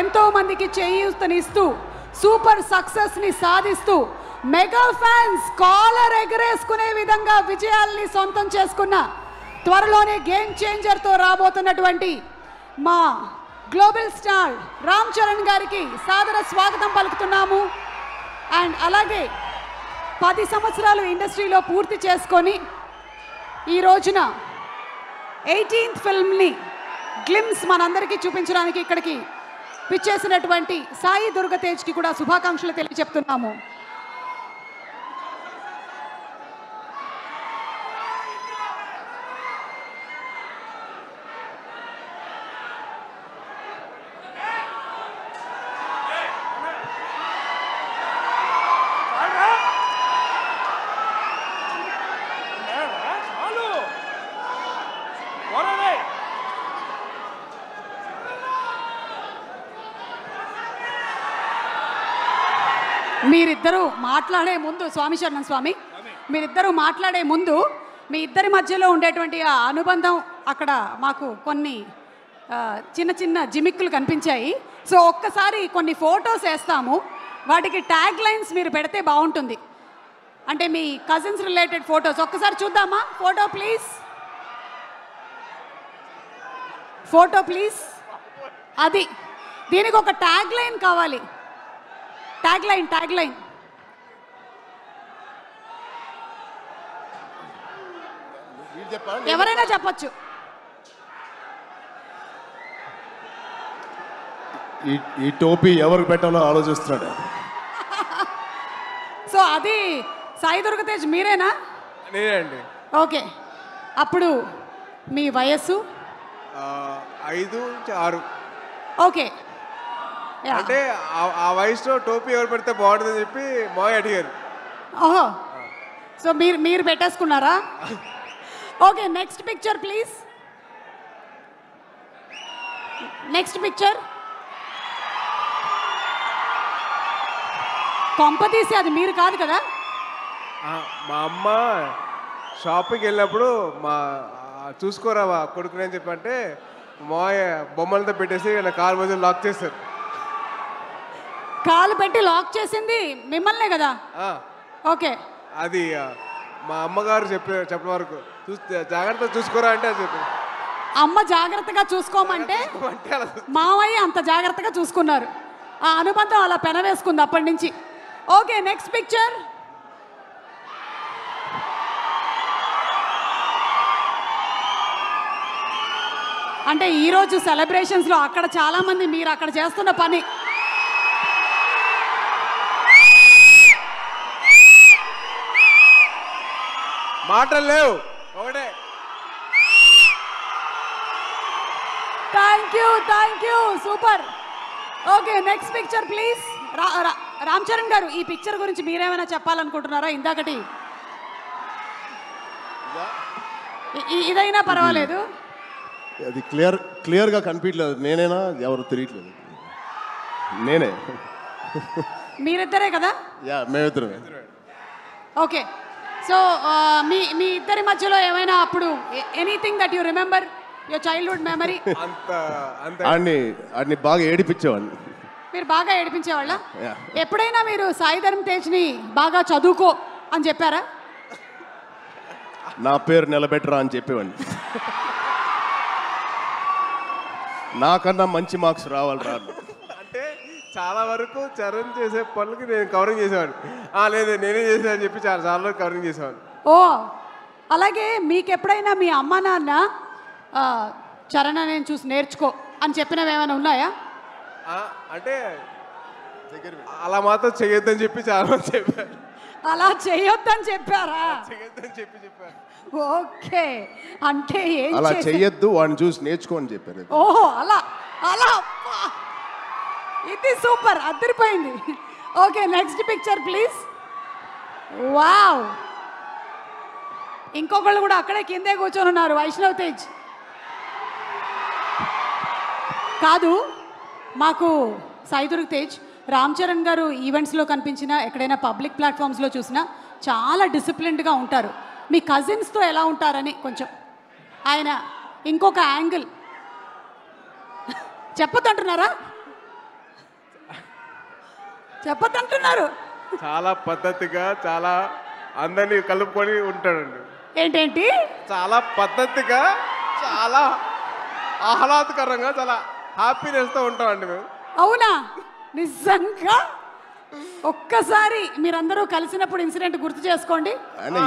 ఎంతో మందికి చేయూతనిస్తూ సూపర్ సక్సెస్ని సాధిస్తూ మెగా ఫ్యాన్స్ కాలర్ ఎగరేసుకునే విధంగా విజయాల్ని సొంతం చేసుకున్న త్వరలోనే గేమ్ చేంజర్తో రాబోతున్నటువంటి మా గ్లోబల్ స్టార్ రామ్ చరణ్ గారికి సాదర స్వాగతం పలుకుతున్నాము. అండ్ అలాగే 10 సంవత్సరాలు ఇండస్ట్రీలో పూర్తి చేసుకొని ఈ రోజున 18th ఫిల్మ్ని గ్లిమ్స్ మనందరికీ చూపించడానికి ఇక్కడికి పిచ్చేసినటువంటి సాయి దుర్గతేజ్కి కూడా శుభాకాంక్షలు తెలియజెప్తున్నాము. మీరిద్దరూ మాట్లాడే ముందు స్వామి శరణం స్వామి, మీరిద్దరూ మాట్లాడే ముందు మీ ఇద్దరి మధ్యలో ఉండేటువంటి ఆ అనుబంధం అక్కడ మాకు కొన్ని చిన్న చిన్న జిమిక్కులు కనిపించాయి. సో ఒక్కసారి కొన్ని ఫొటోస్ వేస్తాము, వాటికి ట్యాగ్ లైన్స్ మీరు పెడితే బాగుంటుంది. అంటే మీ కజిన్స్ రిలేటెడ్ ఫొటోస్ ఒక్కసారి చూద్దామా? Photo please, photo please. అది దీనికి ఒక ట్యాగ్ లైన్ కావాలి. ట్యాగ్ లైన్ ఎవరైనా చెప్పచ్చు. ఈ టోపీ ఎవరికి పెట్టాలో ఆలోచిస్తున్నాడు. సో అది సాయి దుర్గతేజ్ మీరేనా? నేనండి. ఓకే, అప్పుడు మీ వయస్సు 5, 6. ఓకే, అంటే ఆ వయసులో టోపీ ఎవరు పెడితే బాగుంటుందని చెప్పి మాయ అడిగారు. ఓహో, సో మీరు పెట్టేసుకున్నారా? Okay, next picture please. Next picture. కొంపతీసి అది మీరు కాదు కదా? మా అమ్మ షాపింగ్కి వెళ్ళినప్పుడు చూసుకోరా కొడుకుని అని చెప్పంటే మాయ బొమ్మలతో పెట్టేసి నా కాలు మధ్యలో లాక్ చేస్తారు. కాలు పెట్టి లాక్ చేసింది మిమ్మల్నే కదా? ఓకే, అది మా అమ్మగారు చెప్పిన వరకు జాగ్రత్తగా చూసుకోరా అంటే అది చెప్పి అమ్మ జాగ్రత్తగా చూసుకోమంటే మావయ్య అంత జాగ్రత్తగా చూసుకున్నారు. ఆ అనుబంధం అలా పెనవేసుకుంది అప్పటి నుంచి. Okay, next picture. అంటే ఈరోజు సెలబ్రేషన్స్లో అక్కడ చాలామంది మీరు అక్కడ చేస్తున్న పని మాటలు లేవు. ఒకటే thank you super. Okay, next picture please. Ram Charan గారు, ఈ పిక్చర్ గురించి మీరేమైనా చెప్పాలనుకుంటున్నారా? ఇందాకటి ఇదైనా పర్వాలేదు. అది క్లియర్గా కనిపించలేదు. నేనేనా ఎవరు తెలియట్లేదు. నేనే. మీరిద్దరే కదా? యా, మేమిద్దరమే. ఓకే, సో మీ ఇద్దరి మధ్యలో ఏమైనా అప్పుడు anything that you remember your childhood memory? ఆడిని బాగా ఏడిపించేవాడిని. మీరు బాగా ఏడిపించేవాళ్ళ? ఎప్పుడైనా మీరు సాయి ధరమ్ తేజ్ని బాగా చదువుకో అని చెప్పారా? నా పేరు నిలబెట్టరా అని చెప్పేవాడిని. నాకన్నా మంచి మార్క్స్ రావాలి రా. అంటే చాలా వరకు చరణ్ చేసే పనులకి నేను కవరింగ్ చేసేవాడిని. లేదు నేనే చేసా అని చెప్పి చాలా వరకు కవరింగ్ చేసేవాడిని. ఓ, అలాగే మీకు ఎప్పుడైనా మీ అమ్మ నాన్న చరణ్ నేను చూసి నేర్చుకో అని చెప్పినవి ఏమైనా ఉన్నాయా? అంటే అలా మాత్రం చేయొద్దని చెప్పి చాలా మంది చెప్పారు. అలా చేయొద్దని చెప్పారా? చేయొద్దని చెప్పారు. ఓకే, అంటే అలా చెయ్యొద్దు, వాడిని చూసి నేర్చుకో అని చెప్పారు. ఓహో, అలా అలా. ఇది సూపర్, అదిరిపోయింది. Okay, next picture please. Wow, ఇంకొకళ్ళు కూడా అక్కడే కిందే కూర్చొని ఉన్నారు. వైష్ణవ్ తేజ్ కాదు, మాకు సాయి దుర్గ తేజ్, రామ్ చరణ్ గారు ఈవెంట్స్లో కనిపించినా ఎక్కడైనా పబ్లిక్ ప్లాట్ఫామ్స్లో చూసినా చాలా డిసిప్లిన్డ్గా ఉంటారు. మీ కజిన్స్తో ఎలా ఉంటారని కొంచెం ఆయన ఇంకొక యాంగిల్ చెప్పొద్దంటున్నారా? చెప్పొద్దంటున్నారు. చాలా పద్ధతిగా చాలా అందరినీ కలుపుకొని ఉంటాడండి. ఏంటేంటి? చాలా పద్ధతిగా చాలా ఆహ్లాదకరంగా చాలా హ్యాపీనెస్తో ఉంటామండి మేము. అవునా? నిజంగా ఒక్కసారి మీరందరూ కలిసినప్పుడు ఇన్సిడెంట్ గుర్తు చేసుకోండి. ఆయన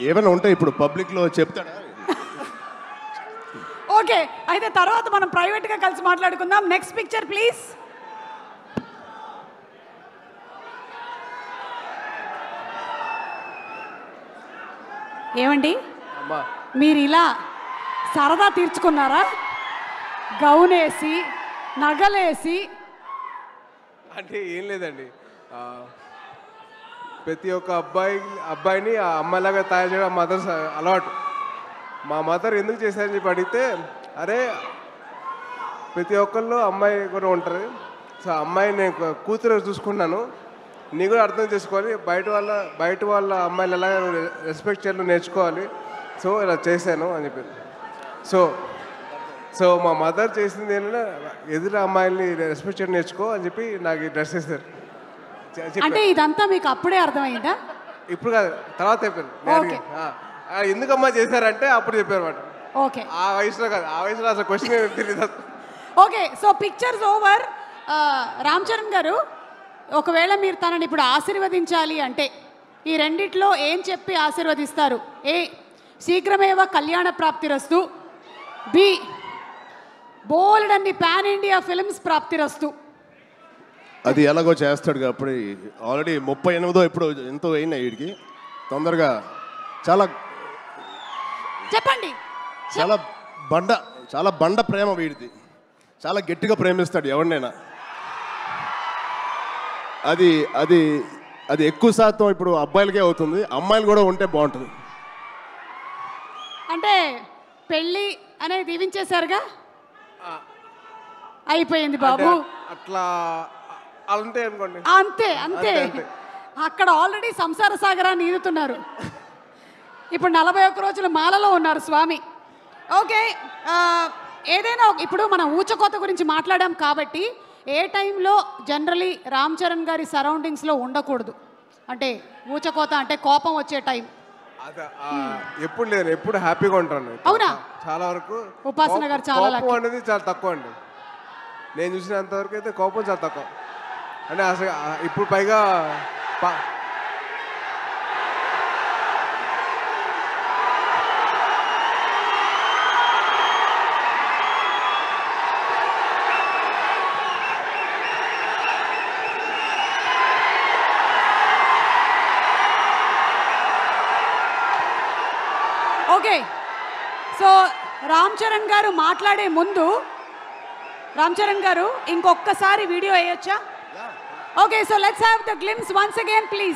ఏమైనా ఉంటే ఇప్పుడు పబ్లిక్లో చెప్తాడా? ఓకే, అయితే తర్వాత మనం ప్రైవేట్గా కలిసి మాట్లాడుకుందాం. Next picture please. ఏమండి అమ్మా మీరు ఇలా సరదా తీర్చుకున్నారా? గౌనేసి నగలేసి. అంటే ఏం లేదండి, ప్రతి ఒక్క అబ్బాయిని ఆ అమ్మాయిలాగా తయారు చేయడం మదర్ అలవాటు. మా మదర్ ఎందుకు చేశారని చెప్పి అడిగితే, అరే ప్రతి ఒక్కళ్ళు అమ్మాయి కూడా ఉంటారు, సో అమ్మాయి నేను కూతురు చూసుకున్నాను, నీ కూడా అర్థం చేసుకోవాలి, బయట వాళ్ళ అమ్మాయిలు ఎలా రెస్పెక్ట్ చేయాలో నేర్చుకోవాలి, సో ఇలా చేశాను అని చెప్పింది. సో మా మదర్ చేసింది ఏంటంటే, ఎదురు అమ్మాయిల్ని రెస్పెక్ట్ చేయడం నేర్చుకో అని చెప్పి నాకు ఈ డ్రెస్ వేశారు. అంటే ఇదంతా మీకు అప్పుడే అర్థమైందా? ఇప్పుడు కాదు, తర్వాత చెప్పారు. ఎందుకమ్మా చేశారంటే అప్పుడు చెప్పారు అన్నమాట. ఓకే, ఆ వయసులో కాదు, ఆ వయసులో అసలు క్వశ్చన్ తెలియదు. Okay, so pictures over. Ram Charan గారు, ఒకవేళ మీరు తనని ఇప్పుడు ఆశీర్వదించాలి అంటే ఈ రెండిట్లో ఏం చెప్పి ఆశీర్వదిస్తారు? ఏ, శీఘ్రమేవ కళ్యాణ ప్రాప్తిరస్తు. బి, బోల్డ్ అన్ని పాన్ ఇండియా ఫిల్మ్స్ ప్రాప్తిరస్తు. అది ఎలాగో చేస్తాడు కాబట్టి. ఆల్రెడీ 38 ఇప్పుడు ఎంతో అయినాయి వీడికి. తొందరగా చాలా చెప్పండి. చాలా బండ ప్రేమ వీడిది. చాలా గట్టిగా ప్రేమిస్తాడు ఎవరినైనా. అది అది అది ఎక్కువ శాతం ఇప్పుడు అబ్బాయిలకే అవుతుంది, అమ్మాయిలు కూడా ఉంటే బాగుంటుంది. అంటే పెళ్ళి అనేది దీవించేశారుగా, అయిపోయింది బాబు. అట్లా అంతే అనుకోండి. అంతే అంతే. అక్కడ ఆల్రెడీ సంసార సాగరాన్ని ఈదుతున్నారు. ఇప్పుడు 41 రోజుల మాలలో ఉన్నారు స్వామి. ఓకే, ఏదైనా ఇప్పుడు మనం ఊచకోత గురించి మాట్లాడాం కాబట్టి ఏ టైంలో జనరలీ రామ్ చరణ్ గారి సరౌండింగ్స్లో ఉండకూడదు? అంటే ఊచకోత అంటే కోపం వచ్చే టైం. ఎప్పుడు లేదు, ఎప్పుడు హ్యాపీగా ఉంటాను. అవునా? చాలా వరకు ఉపాసన గారు చాలా కోపం అనేది చాలా తక్కువ అండి. నేను చూసినంత వరకు అయితే కోపం చాలా తక్కువ. అంటే అసలు ఇప్పుడు పైగా ఓకే, సో రామ్ చరణ్ గారు మాట్లాడే ముందు, రామ్ చరణ్ గారు ఇంకొకసారి వీడియో వేయొచ్చా? Okay, so let's have the glimpse once again please.